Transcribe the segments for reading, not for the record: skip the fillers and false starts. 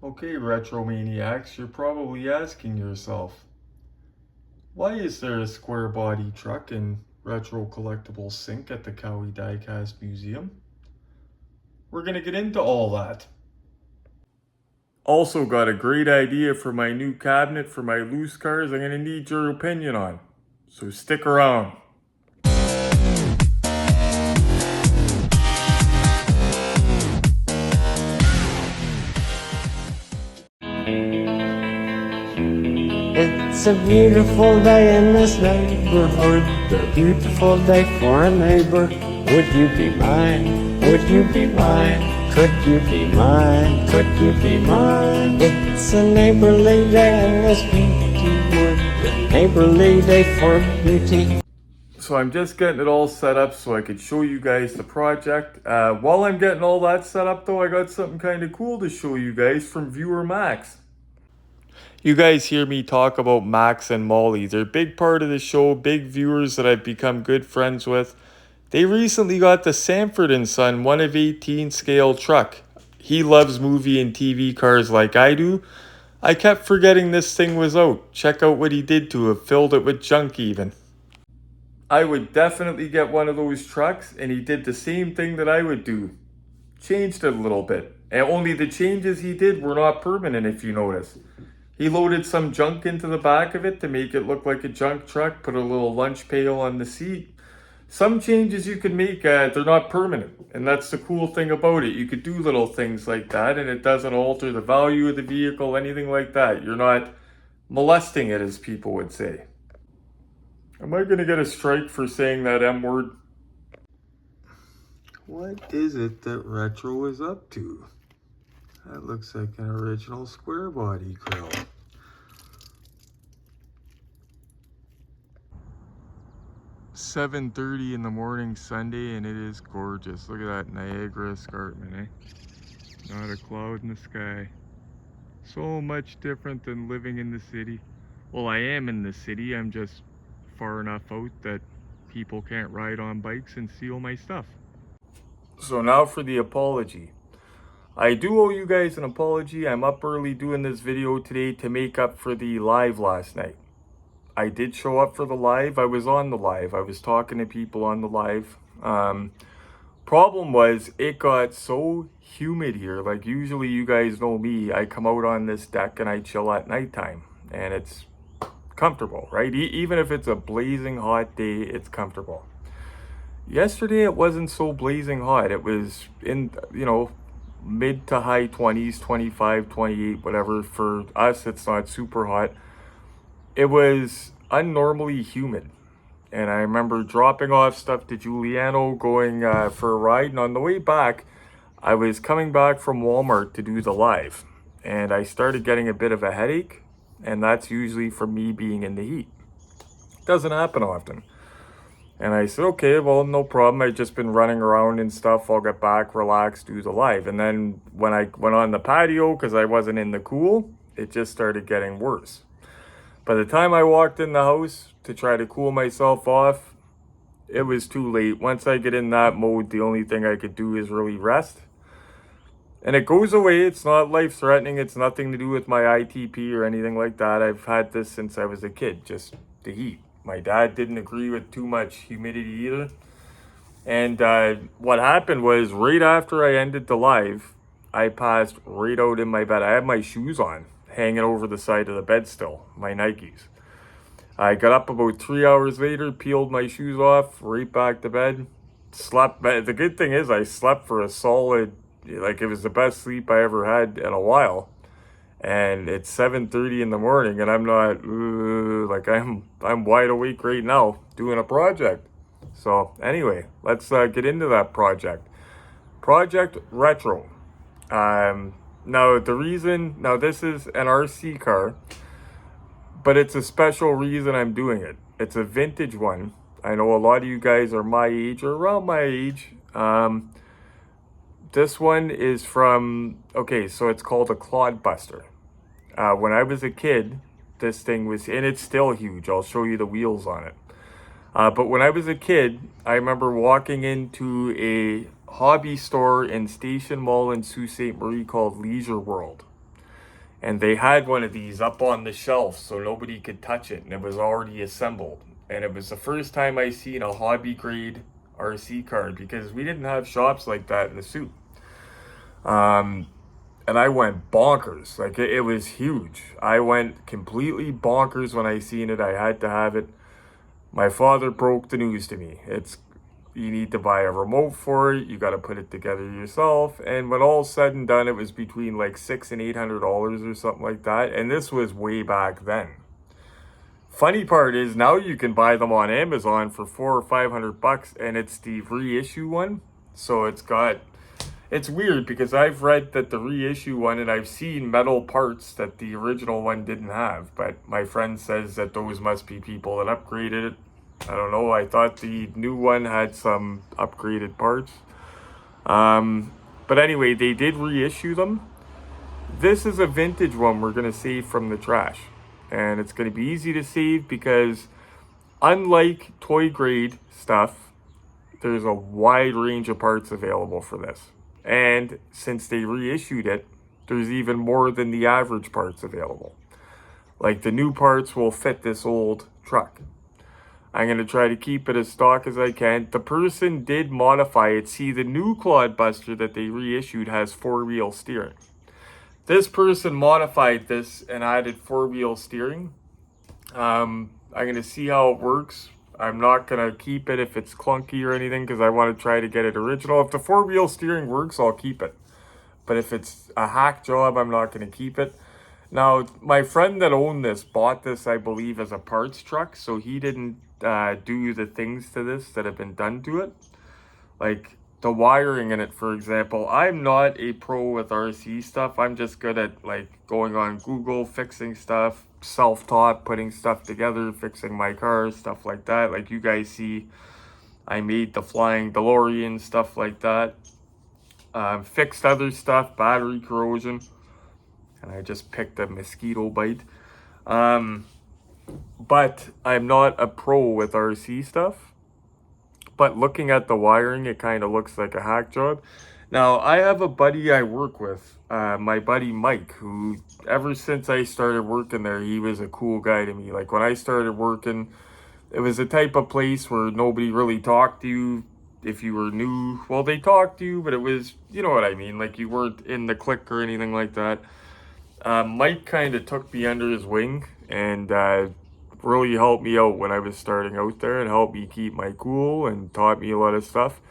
Okay, Retro Maniacs, you're probably asking yourself, why is there a square body truck and retro collectible sink at the Cowie Diecast Museum? We're gonna get into all that. Also got a great idea for my new cabinet for my loose cars I'm gonna need your opinion on. So stick around. It's a beautiful day in this neighborhood, a beautiful day for a neighbor. Would you be mine? Would you be mine? Could you be mine? Could you be mine? It's a neighborly day in this beauty wood, a neighborly day for beauty. So I'm just getting it all set up so I could show you guys the project. While I'm getting all that set up though, I got something kind of cool to show you guys from viewer Max. You guys hear me talk about Max and Molly. They're a big part of the show, big viewers that I've become good friends with. They recently got the Sanford & Son 1 of 18 scale truck. He loves movie and TV cars like I do. I kept forgetting this thing was out. Check out what he did to it, filled it with junk even. I would definitely get one of those trucks, and he did the same thing that I would do. Changed it a little bit. And only the changes he did were not permanent, if you notice. He loaded some junk into the back of it to make it look like a junk truck, put a little lunch pail on the seat. Some changes you can make, they're not permanent. And that's the cool thing about it. You could do little things like that and it doesn't alter the value of the vehicle, anything like that. You're not molesting it, as people would say. Am I going to get a strike for saying that M word? What is it that Retro is up to? That looks like an original square body grill. "7:30 in the morning Sunday and it is gorgeous. Look at that Niagara escarpment, eh? Not a cloud in the sky. So much different than living in the city. Well, I am in the city. I'm just far enough out that people can't ride on bikes and steal my stuff. So now for the apology. I do owe you guys an apology. I'm up early doing this video today to make up for the live last night. I did show up for the live. I was on the live. I was talking to people on the live. Problem was, it got so humid here. Like, usually you guys know me. I come out on this deck and I chill at nighttime. And it's comfortable, right? Even if it's a blazing hot day, it's comfortable. Yesterday, it wasn't so blazing hot. It was in, mid to high 20s, 25, 28, whatever. For us, it's not super hot. It was unnormally humid. And I remember dropping off stuff to Giuliano, going for a ride. And on the way back, I was coming back from Walmart to do the live. And I started getting a bit of a headache. And that's usually from me being in the heat. Doesn't happen often. And I said, okay, well, no problem. I've just been running around and stuff. I'll get back, relax, do the live. And then when I went on the patio, because I wasn't in the cool, it just started getting worse. By the time I walked in the house to try to cool myself off, it was too late. Once I get in that mode, the only thing I could do is really rest. And it goes away. It's not life-threatening. It's nothing to do with my ITP or anything like that. I've had this since I was a kid, just the heat. My dad didn't agree with too much humidity either. And what happened was, right after I ended the live, I passed right out in my bed. I had my shoes on, hanging over the side of the bed still, my Nikes. I got up about 3 hours later, peeled my shoes off, right back to bed, slept. The good thing is I slept for a solid, like it was the best sleep I ever had in a while. And it's 7:30 in the morning and I'm not, like I'm wide awake right now doing a project. So anyway, let's get into that project. Project Retro. Now this is an RC car, but it's a special reason I'm doing it. It's a vintage one. I know a lot of you guys are my age or around my age. This one is from, so it's called a Clodbuster. When I was a kid, this thing was, and it's still huge. I'll show you the wheels on it. But when I was a kid, I remember walking into a hobby store in Station Mall in Sault Ste. Marie called Leisure World. And they had one of these up on the shelf so nobody could touch it, and it was already assembled. And it was the first time I seen a hobby grade RC card, because we didn't have shops like that in the Soo. And I went bonkers. Like, it was huge. I went completely bonkers when I seen it. I had to have it. My father broke the news to me. You need to buy a remote for it. You got to put it together yourself. And when all's said and done, it was between like $600 and $800 or something like that. And this was way back then. Funny part is now you can buy them on Amazon for $400 or $500, and it's the reissue one. So it's weird because I've read that the reissue one, and I've seen metal parts that the original one didn't have, but my friend says that those must be people that upgraded it. I don't know. I thought the new one had some upgraded parts. But anyway, they did reissue them. This is a vintage one we're going to save from the trash. And it's going to be easy to save because unlike toy grade stuff, there's a wide range of parts available for this. And since they reissued it, there's even more than the average parts available. Like, the new parts will fit this old truck. I'm going to try to keep it as stock as I can. The person did modify it. See, the new Clodbuster that they reissued has 4-wheel steering. This person modified this and added 4-wheel steering. I'm going to see how it works. I'm not going to keep it if it's clunky or anything because I want to try to get it original. If the 4-wheel steering works, I'll keep it. But if it's a hack job, I'm not going to keep it. Now, my friend that owned this bought this, I believe, as a parts truck. So he didn't do the things to this that have been done to it. Like the wiring in it, for example. I'm not a pro with RC stuff. I'm just good at like going on Google, fixing stuff, self-taught, putting stuff together, fixing my car, stuff like that. Like you guys see, I made the flying DeLorean, stuff like that. Fixed other stuff, battery corrosion. And I just picked a mosquito bite. But I'm not a pro with RC stuff. But looking at the wiring, it kind of looks like a hack job. Now, I have a buddy I work with, my buddy Mike, who ever since I started working there, he was a cool guy to me. Like when I started working, it was a type of place where nobody really talked to you if you were new. Well, they talked to you, but it was, you know what I mean? Like you weren't in the clique or anything like that. Mike kind of took me under his wing and really helped me out when I was starting out there and helped me keep my cool and taught me a lot of stuff.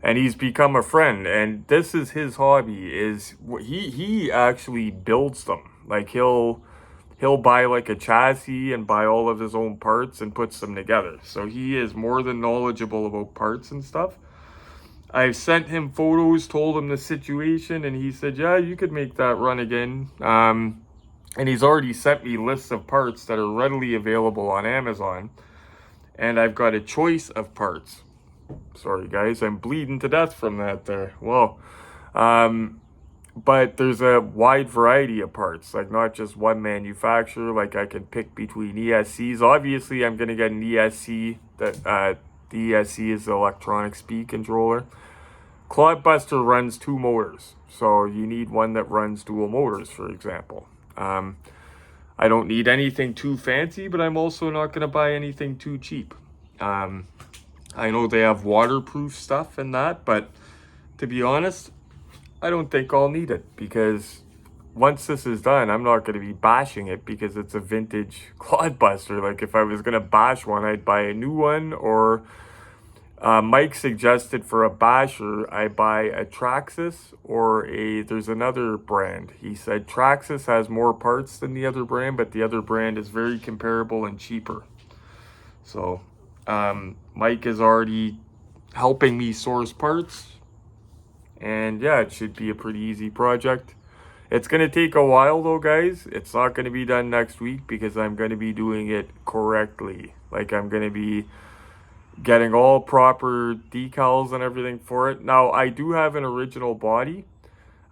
And he's become a friend, and this is his hobby, is he actually builds them. Like he'll buy like a chassis and buy all of his own parts and puts them together. So he is more than knowledgeable about parts and stuff. I sent him photos, told him the situation, and he said, yeah, you could make that run again. And he's already sent me lists of parts that are readily available on Amazon. And I've got a choice of parts. Sorry, guys, I'm bleeding to death from that there. Whoa. But there's a wide variety of parts, like not just one manufacturer. Like I can pick between ESCs. Obviously, I'm going to get an ESC. The ESC is the electronic speed controller. Clodbuster runs 2 motors. So you need one that runs dual motors, for example. I don't need anything too fancy, but I'm also not going to buy anything too cheap. I know they have waterproof stuff and that, but to be honest, I don't think I'll need it because once this is done, I'm not going to be bashing it because it's a vintage Clodbuster. Like if I was going to bash one, I'd buy a new one, or Mike suggested for a basher, I buy a Traxxas or there's another brand. He said Traxxas has more parts than the other brand, but the other brand is very comparable and cheaper. So Mike is already helping me source parts. And yeah, it should be a pretty easy project. It's going to take a while though, guys. It's not going to be done next week because I'm going to be doing it correctly. Like I'm going to be getting all proper decals and everything for it. Now, I do have an original body.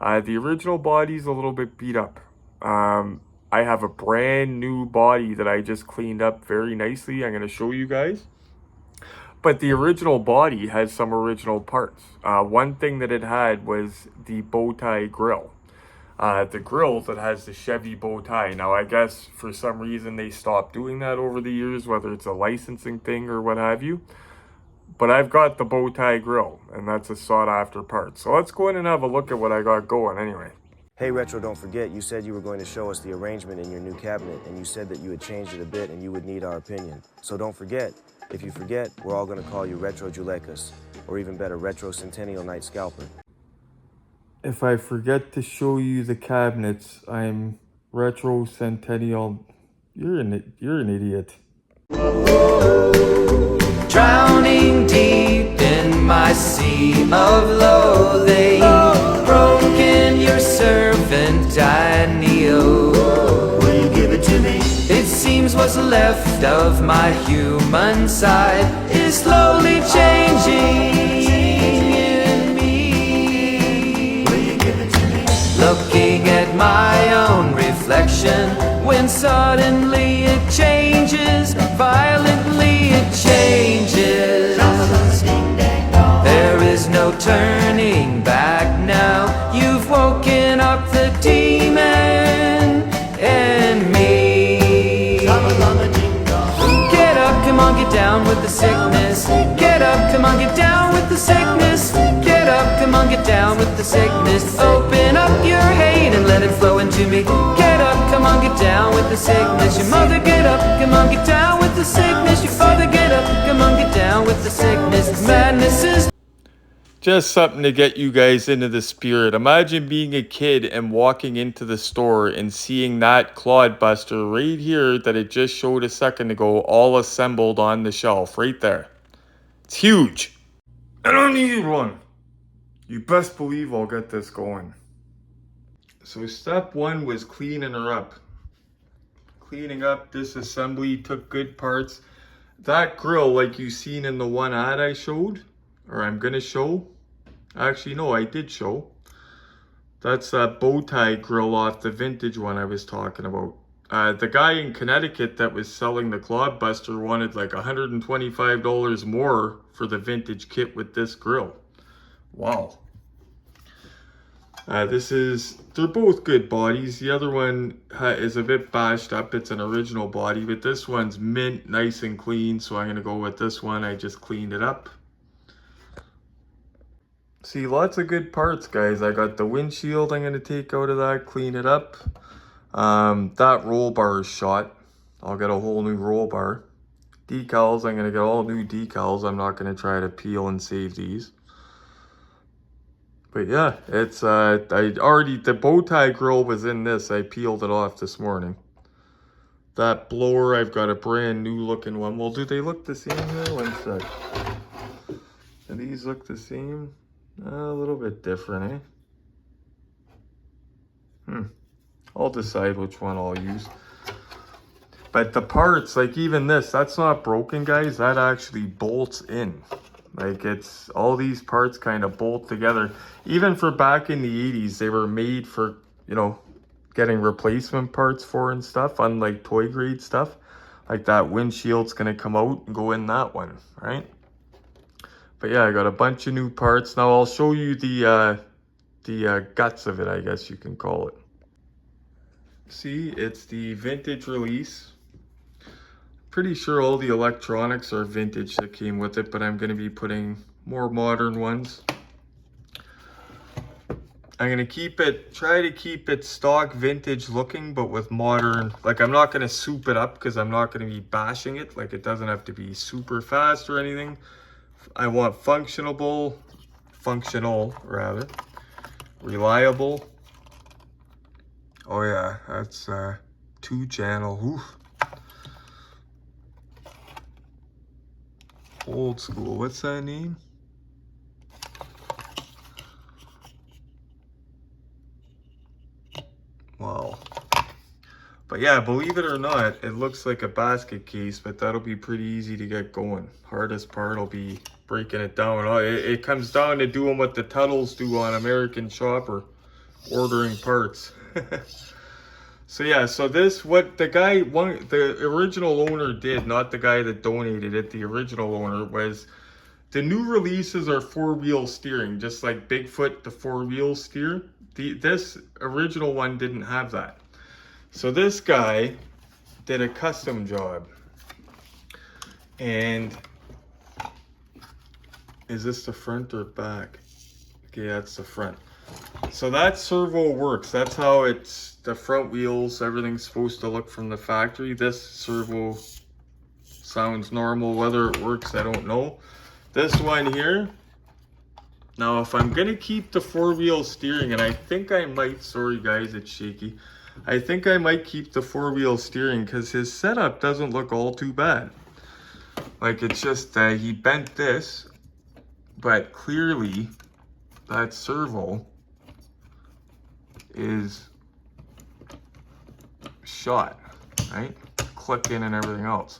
The original body's a little bit beat up. I have a brand new body that I just cleaned up very nicely. I'm going to show you guys. But the original body has some original parts. One thing that it had was the bow tie grill. the grill that has the Chevy bow tie. Now, I guess for some reason they stopped doing that over the years, whether it's a licensing thing or what have you. But I've got the bow tie grill, and that's a sought after part. So let's go in and have a look at what I got going anyway. Hey Retro, don't forget, you said you were going to show us the arrangement in your new cabinet, and you said that you had changed it a bit and you would need our opinion. So don't forget. If you forget, we're all going to call you Retro Julekas, or even better, Retro Centennial Night Scalper. If I forget to show you the cabinets, I'm Retro Centennial. You're an idiot. Drowning deep in my sea of loathing, broken your servant I kneel. Will you give it to me? It seems what's left of my human side is slowly changing in me. Will you give it to me? Looking at my own reflection, when suddenly it changes, violently it changes. There is no turning back now. You've woken up the demon in me. Get up, come on, get down with the sickness. Get up, come on, get down with the sickness. Get up, come on, get down with the sickness. Open up your hate and let it flow into me. Get up, come on, get down with the sickness. Your mother, get up, come on, get down with the sickness. Your father, get up, come on, get down with the sickness. Madness is Just something to get you guys into the spirit. Imagine being a kid and walking into the store and seeing that Clod Buster right here that it just showed a second ago, all assembled on the shelf right there. It's huge. I don't need one. You best believe I'll get this going. So step one was cleaning her up. Cleaning up disassembly, took good parts. That grill, like you seen in the one ad I showed, or I'm gonna show. Actually, no, I did show. That's that bow tie grill off the vintage one I was talking about. The guy in Connecticut that was selling the Clod Buster wanted like $125 more for the vintage kit with this grill. Wow. They're both good bodies. The other one is a bit bashed up. It's an original body, but this one's mint, nice and clean. So I'm gonna go with this one. I just cleaned it up. See, lots of good parts, guys. I got the windshield I'm gonna take out of that, clean it up. That roll bar is shot. I'll get a whole new roll bar. Decals, I'm gonna get all new decals. I'm not gonna try to peel and save these. But yeah, it's the bow tie grill was in this. I peeled it off this morning. That blower, I've got a brand new looking one. Well, do they look the same here? One sec. Do these look the same? A little bit different, eh? I'll decide which one I'll use. But the parts, like even this, that's not broken, guys. That actually bolts in. Like it's, all these parts kind of bolt together. Even for back in the 80s, they were made for, you know, getting replacement parts for and stuff, unlike toy grade stuff. Like that windshield's gonna come out and go in that one, right? But yeah, I got a bunch of new parts. Now I'll show you the guts of it, I guess you can call it. See, it's the vintage release. Pretty sure all the electronics are vintage that came with it, but I'm going to be putting more modern ones. I'm going to try to keep it stock vintage looking, but with modern, like I'm not going to soup it up because I'm not going to be bashing it. Like it doesn't have to be super fast or anything. I want functional rather, reliable. Oh yeah, that's 2-channel. Oof. Old school. What's that name? Wow. But yeah, believe it or not, it looks like a basket case, but that'll be pretty easy to get going. Hardest part will be breaking it down. It comes down to doing what the Tuttles do on American Shopper, ordering parts. So yeah, so this, what the original owner did, not the guy that donated it, the original owner, was the new releases are 4-wheel steering, just like Bigfoot, the 4-wheel steer. This original one didn't have that. So this guy did a custom job. And is this the front or back? Okay, that's the front. So that servo works. That's how it's, the front wheels, everything's supposed to look from the factory. This servo sounds normal. Whether it works, I don't know. This one here, now if I'm gonna keep the 4-wheel steering, and I think I might, sorry guys, it's shaky. I think I might keep the 4-wheel steering because his setup doesn't look all too bad. Like, it's just he bent this, but clearly that servo is shot, right? Click in and everything else.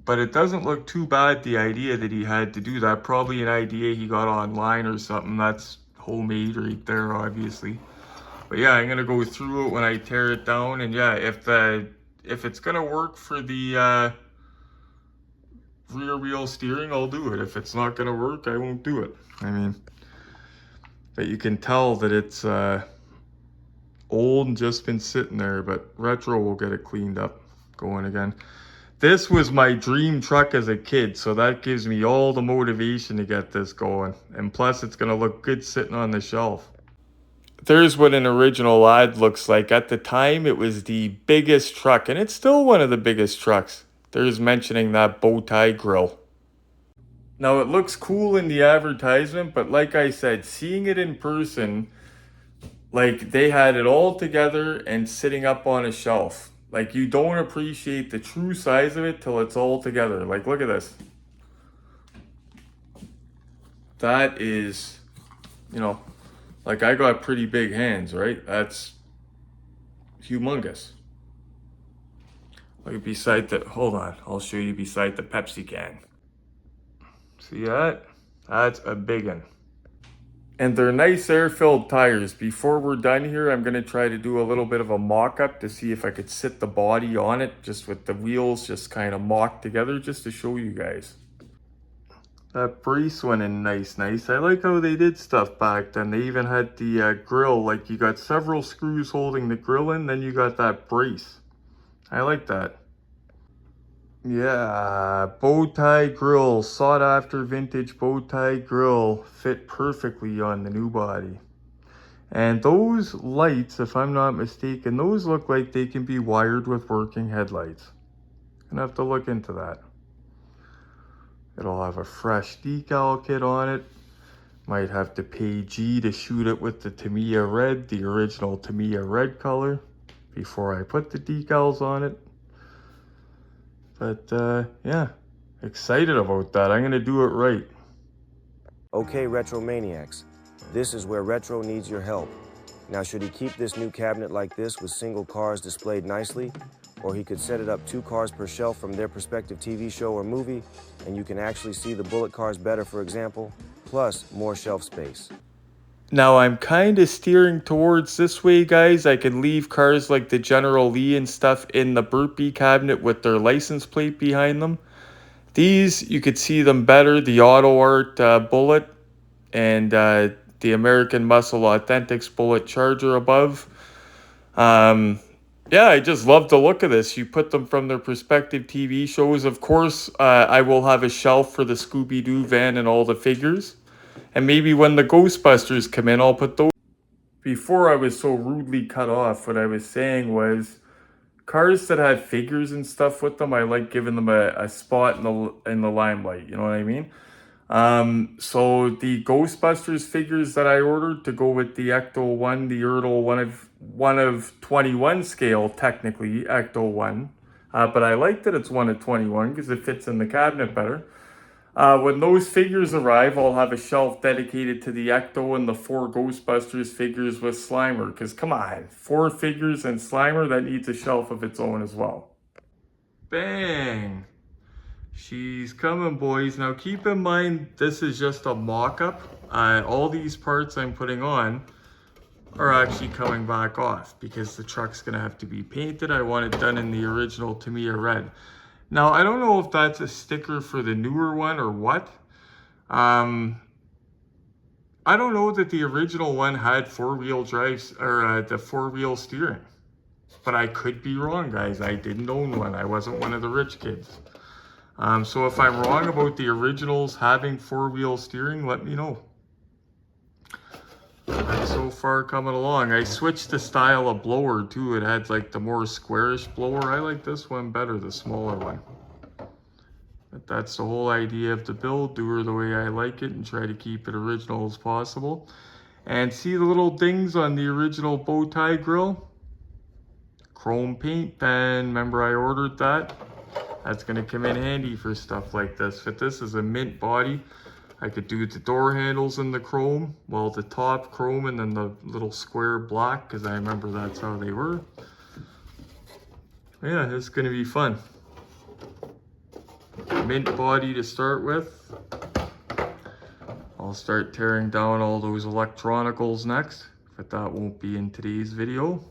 But it doesn't look too bad, the idea that he had to do that. Probably an idea he got online or something. That's homemade right there, obviously. But yeah, I'm gonna go through it when I tear it down. And yeah, if it's gonna work for the rear wheel steering, I'll do it. If it's not gonna work, I won't do it. I mean, but you can tell that it's old and just been sitting there, but Retro will get it cleaned up, going again. This was my dream truck as a kid, so that gives me all the motivation to get this going. And plus, it's gonna look good sitting on the shelf. There's what an original ad looks like. At the time, it was the biggest truck, and it's still one of the biggest trucks. There's mentioning that bow tie grill. Now, it looks cool in the advertisement, but like I said, seeing it in person, like they had it all together and sitting up on a shelf. Like, you don't appreciate the true size of it till it's all together. Like, look at this. That is, you know, like, I got pretty big hands, right? That's humongous. Like, beside the, hold on, I'll show you beside the Pepsi can. See that? That's a big one. And they're nice air-filled tires. Before we're done here, I'm gonna try to do a little bit of a mock-up to see if I could sit the body on it, just with the wheels just kind of mocked together, just to show you guys. That brace went in nice. I like how they did stuff back then. They even had the grill, like you got several screws holding the grill in, then you got that brace. I like that. Yeah, bow tie grill, sought after vintage bow tie grill, fit perfectly on the new body. And those lights, if I'm not mistaken, those look like they can be wired with working headlights. Gonna have to look into that. It'll have a fresh decal kit on it. Might have to pay G to shoot it with the Tamiya red, the original Tamiya red color, before I put the decals on it. But yeah, excited about that. I'm gonna do it right. Okay, Retro Maniacs, this is where Retro needs your help. Now, should he keep this new cabinet like this with single cars displayed nicely? Or he could set it up 2 cars per shelf from their respective TV show or movie, and you can actually see the bullet cars better, for example, plus more shelf space. Now I'm kind of steering towards this way, guys. I can leave cars like the General Lee and stuff in the burpee cabinet with their license plate behind them. These, you could see them better. The Auto Art Bullet and the American Muscle Authentics Bullet Charger above. Yeah, I just love the look of this. You put them from their respective TV shows. Of course, I will have a shelf for the Scooby-Doo van and all the figures. And maybe when the Ghostbusters come in, I'll put those. Before I was so rudely cut off, what I was saying was, cars that have figures and stuff with them, I like giving them a spot in the limelight. You know what I mean? So the Ghostbusters figures that I ordered to go with the Ecto 1, the Ertl one of 21 scale, technically Ecto 1, but I like that it's 1 of 21 because it fits in the cabinet better. When those figures arrive, I'll have a shelf dedicated to the Ecto and the 4 Ghostbusters figures with Slimer. Because come on, 4 figures and Slimer, that needs a shelf of its own as well. Bang! She's coming, boys. Now keep in mind, this is just a mock-up. All these parts I'm putting on are actually coming back off because the truck's gonna have to be painted. I want it done in the original Tamiya red. Now, I don't know if that's a sticker for the newer one or what. I I don't know that the original one had four-wheel drives or the four-wheel steering, but I could be wrong, guys. I didn't own one. I wasn't one of the rich kids. So if I'm wrong about the originals having four-wheel steering, let me know. And so far coming along. I switched the style of blower too. It had like the more squarish blower. I like this one better, the smaller one. But that's the whole idea of the build. Do her the way I like it and try to keep it original as possible. And see the little dings on the original bow tie grill? Chrome paint pen. Remember I ordered that? That's going to come in handy for stuff like this. But this is a mint body. I could do the door handles in the chrome, well, the top chrome and then the little square black, because I remember that's how they were. Yeah, it's going to be fun. Mint body to start with. I'll start tearing down all those electronicals next, but that won't be in today's video.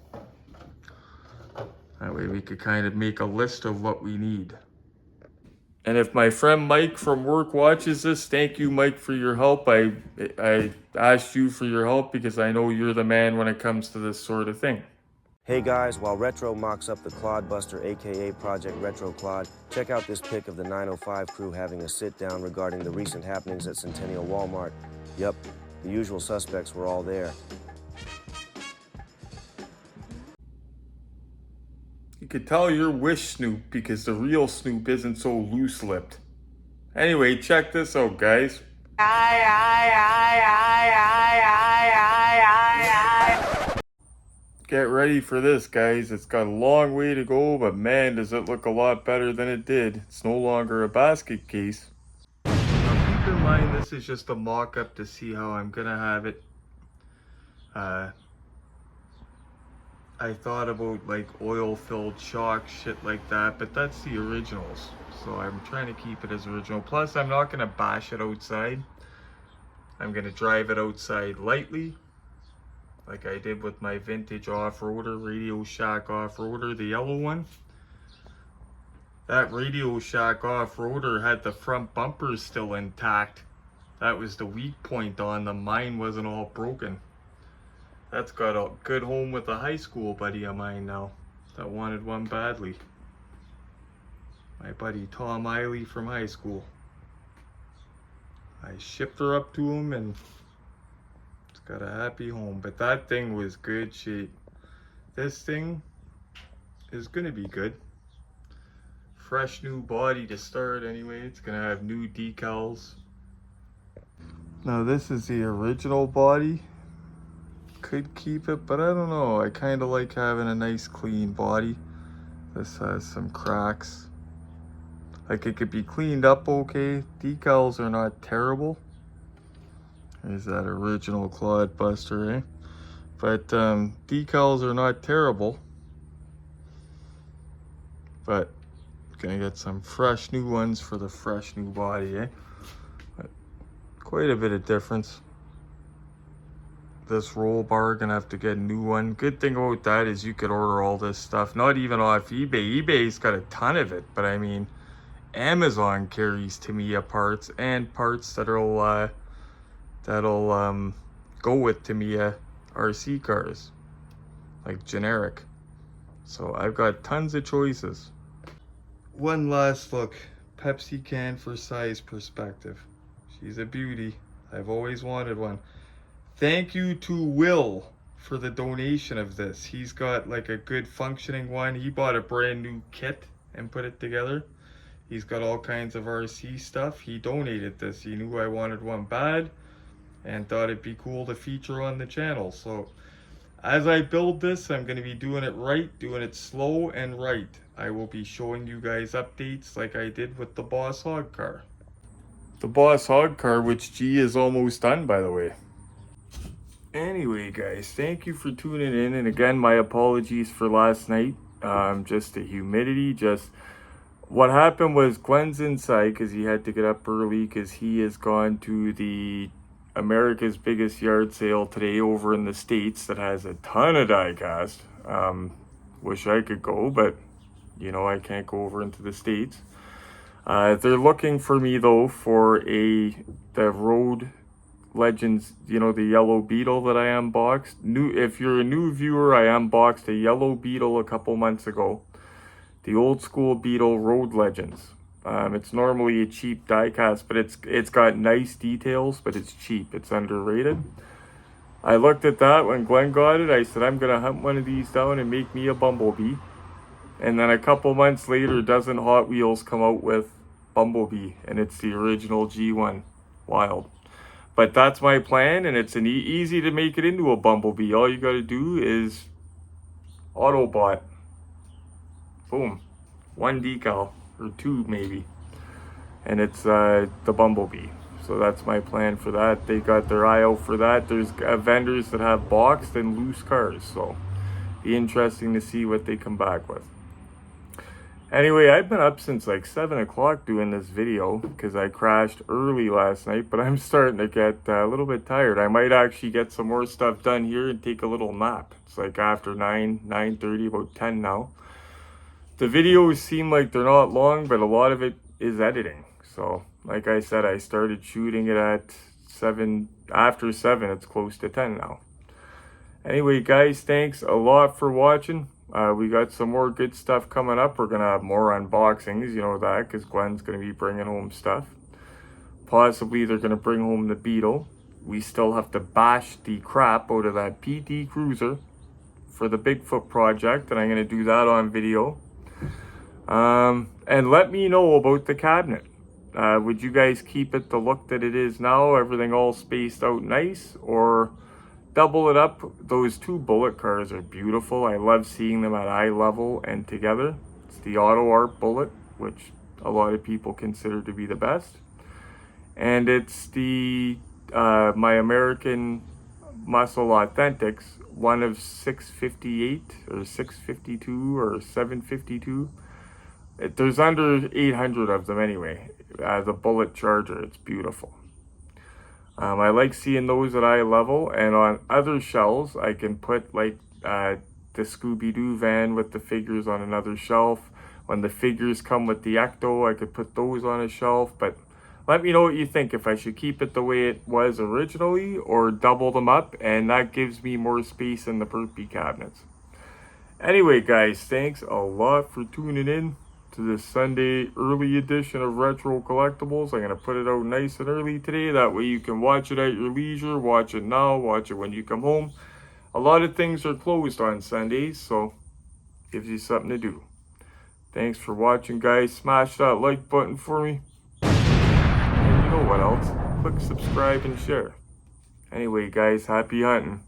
That way we could kind of make a list of what we need. And if my friend Mike from work watches this, thank you, Mike, for your help. I asked you for your help because I know you're the man when it comes to this sort of thing. Hey guys, while Retro mocks up the Clod Buster, aka Project Retro Clod, check out this pic of the 905 crew having a sit-down regarding the recent happenings at Centennial Walmart. Yup, the usual suspects were all there. You could tell you're Wish Snoop because the real Snoop isn't so loose-lipped. Anyway, check this out, guys. Get ready for this, guys. It's got a long way to go, but man, does it look a lot better than it did. It's no longer a basket case. Now, keep in mind, this is just a mock-up to see how I'm gonna have it. I thought about like oil-filled shock, shit like that, but that's the originals. So I'm trying to keep it as original. Plus, I'm not gonna bash it outside. I'm gonna drive it outside lightly, like I did with my vintage off-roader, Radio Shack off-roader, the yellow one. That Radio Shack off-roader had the front bumpers still intact. That was the weak point on them. Mine wasn't all broken. That's got a good home with a high school buddy of mine now that wanted one badly. My buddy Tom Eiley from high school. I shipped her up to him and it's got a happy home. But that thing was good shape. This thing is gonna be good. Fresh new body to start anyway. It's gonna have new decals. Now this is the original body. Could keep it, but I don't know. I kind of like having a nice clean body. This has some cracks. Like it could be cleaned up okay. Decals are not terrible. There's that original Clod Buster, eh? But decals are not terrible. But gonna get some fresh new ones for the fresh new body, eh? But quite a bit of difference. This roll bar, gonna have to get a new one. Good thing about that is you could order all this stuff, not even off eBay. eBay's got a ton of it, but I mean, Amazon carries Tamiya parts and parts that'll go with Tamiya RC cars, like generic. So I've got tons of choices. One last look, Pepsi can for size perspective. She's a beauty. I've always wanted one. Thank you to Will for the donation of this. He's got like a good functioning one. He bought a brand new kit and put it together. He's got all kinds of RC stuff. He donated this. He knew I wanted one bad and thought it'd be cool to feature on the channel. So as I build this, I'm going to be doing it right, doing it slow and right. I will be showing you guys updates like I did with the Boss Hog car. The Boss Hog car, which G is almost done, by the way. Anyway, guys, thank you for tuning in. And again, my apologies for last night. Just the humidity. Just what happened was Glenn's inside because he had to get up early because he has gone to the America's biggest yard sale today over in the States that has a ton of die-cast. Wish I could go, but you know I can't go over into the States. They're looking for me though for the road Legends, you know, the yellow Beetle that I unboxed. If you're a new viewer, I unboxed a yellow Beetle a couple months ago. The old school Beetle Road Legends. It's normally a cheap diecast, but it's got nice details, but it's cheap. It's underrated. I looked at that when Glenn got it. I said, I'm gonna hunt one of these down and make me a Bumblebee. And then a couple months later, doesn't Hot Wheels come out with Bumblebee, and it's the original G1 Wild. But that's my plan, and it's easy to make it into a Bumblebee. All you gotta do is Autobot. Boom. One decal, or two maybe. And it's the Bumblebee. So that's my plan for that. They got their eye out for that. There's vendors that have boxed and loose cars, so be interesting to see what they come back with. Anyway, I've been up since like 7 o'clock doing this video because I crashed early last night, but I'm starting to get a little bit tired. I might actually get some more stuff done here and take a little nap. It's like after 9:30, about 10 now. The videos seem like they're not long, but a lot of it is editing. So, like I said, I started shooting it at 7. After 7, it's close to 10 now. Anyway, guys, thanks a lot for watching. We got some more good stuff coming up. We're going to have more unboxings, you know that, because Glenn's going to be bringing home stuff. Possibly they're going to bring home the Beetle. We still have to bash the crap out of that PT Cruiser for the Bigfoot project, and I'm going to do that on video. And let me know about the cabinet. Would you guys keep it the look that it is now, everything all spaced out nice, or double it up? Those two bullet cars are beautiful. I love seeing them at eye level and together. It's the Auto Art bullet, which a lot of people consider to be the best. And it's the my American Muscle Authentics, one of 658 or 652 or 752. There's under 800 of them anyway. The bullet charger, it's beautiful. I like seeing those at eye level, and on other shelves I can put like the Scooby-Doo van with the figures on another shelf. When the figures come with the Ecto, I could put those on a shelf. But let me know what you think, if I should keep it the way it was originally or double them up, and that gives me more space in the Perpy cabinets. Anyway, guys, thanks a lot for tuning in to this Sunday early edition of Retro Collectibles. I'm going to put it out nice and early today. That way you can watch it at your leisure. Watch it now. Watch it when you come home. A lot of things are closed on Sundays, so gives you something to do. Thanks for watching, guys. Smash that like button for me. And you know what else? Click subscribe and share. Anyway, guys, happy hunting.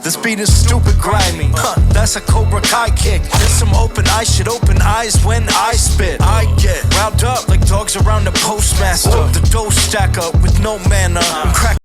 This beat is stupid grimy, that's a Cobra Kai kick. There's some open eyes, shit open eyes when I spit. I get riled up like dogs around the postmaster. The dough stack up with no manner. I'm crack